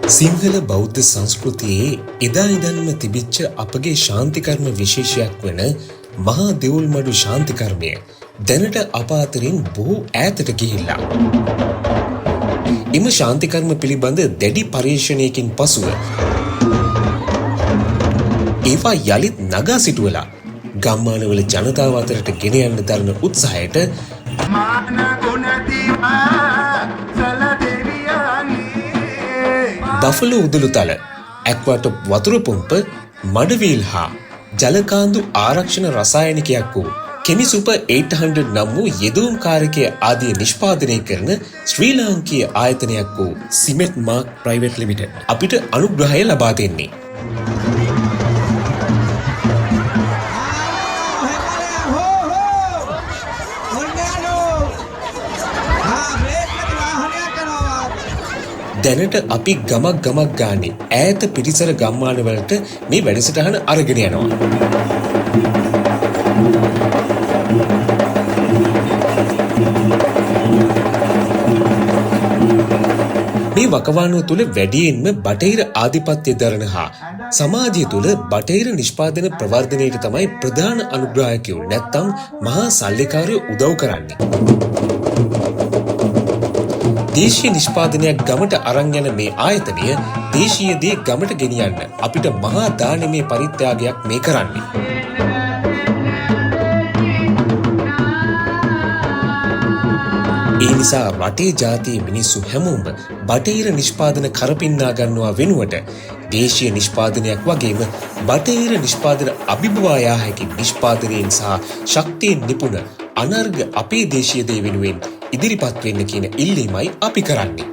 සිංහල බෞද්ධ සංස්කෘතියේ එදා ඉඳන්ම තිබිච්ච අපගේ ශාන්තිකර්ම විශේෂයක් වන මහා දෙවුල්මඩු ශාන්තිකර්මය දැනට අප අතරින් බොහෝ ඈතට ගිහිල්ලා. එම ශාන්තිකර්ම පිළිබඳ දැඩි පරීක්ෂණයකින් පසුව ඒවා යළිත් නගා සිටුවලා ගම්මානවල ජනතාව අතරට ගෙන යන්න දරන උත්සාහයට බෆලෝ උදළුතල, ඇක්වාටොප් වතුර පොම්ප, මඩවීල් හා ජලකාන්දු ආරක්ෂණ රසායනිකයක් වූ කෙමිසුප 800 නම් වූ යෙදවුම්කාරකය ආදිය නිෂ්පාදනය කරන ශ්‍රී ලාංකීය ආයතනයක් වූ සිමෙන්ට් මාර්ක් ප්‍රයිවට් ලිමිටඩ් අපිට අනුග්‍රහය ලබා දෙන්නේ. දැනට අපි ගමක් ගානේ ඈත පිටිසර ගම්මානවලට මේ වැඩසටහන අරගෙන යනවා. මේ වකවානුව තුළ වැඩියෙන්ම බටහිර ආධිපත්‍ය දරන හා සමාජය තුළ බටහිර නිෂ්පාදන ප්‍රවර්ධනයට තමයි ප්‍රධාන අනුග්‍රාහකයෝ නැත්නම් මහා සල්ලිකාරයෝ උදව් කරන්නේ. දේශීය නිෂ්පාදනයක් ගමට අරන් යන මේ ආයතනය දේශීය දේ ගමට ගෙනියන්න අපිට මහා දානමය පරිත්‍යාගයක් මේ කරන්නේ. ඒ නිසා රටේ ජාතියේ මිනිස්සු හැමෝම බටහිර නිෂ්පාදන කරපින්නා ගන්නවා වෙනුවට දේශීය නිෂ්පාදනයක් වගේම බටහිර නිෂ්පාදන අභිබවා යා හැකි නිෂ්පාදනයෙන් සහ ශක්තියෙන් නිපුණ අනර්ග අපේ දේශීය දේ වෙනුවෙන් ඉදිරිපත් වෙන්න කියන ඉල්ලීමයි අපි කරන්නේ.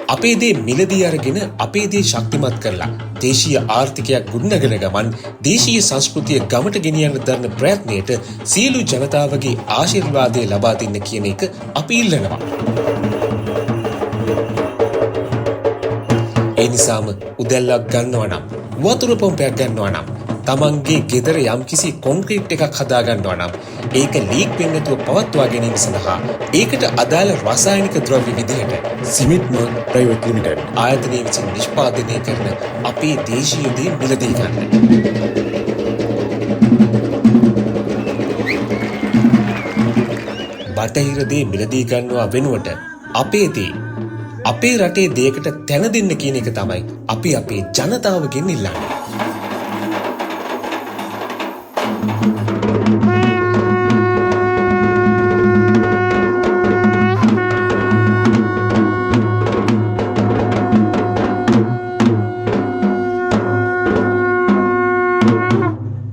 අපේ දේ මිලදී අරගෙන අපේ දේ ශක්තිමත් කරලා දේශීය ආර්ථිකයක් ගොඩනගන ගමන් දේශීය සංස්කෘතිය ගමට ගෙනියන්න දරන ප්‍රයත්නයට සියලු ජනතාවගේ ආශිර්වාදය ලබා දෙන්න කියන එක අපි ඉල්ලනවා. ඒ නිසාම උදැල්ලක් ගන්නවා නම්, වතුර පොම්පයක් ගන්නවා නම්, තමන්ගේ ගෙදර යම්කිසි කොන්ක්‍රීට් එකක් හදා ගන්නවා නම් ඒක ලීක් වෙන්නේ නැතුව පවත්වා ගැනීම සඳහා ඒකට අදාළ රසායනික ද්‍රව්‍ය විදිහට සිමෙන්ට් මාර්ක් ප්‍රයිවට් ලිමිටඩ් ආයතනය විසින් නිෂ්පාදනය කරන අපේ දේශීය දේ මිලදී ගන්න. බටහිර දේ මිලදී ගන්නවා වෙනුවට අපේ දේ අපේ රටේ දෙයකට තැන දෙන්න කියන එක තමයි අපි අපේ ජනතාවගෙන් ඉල්ලන්නේ.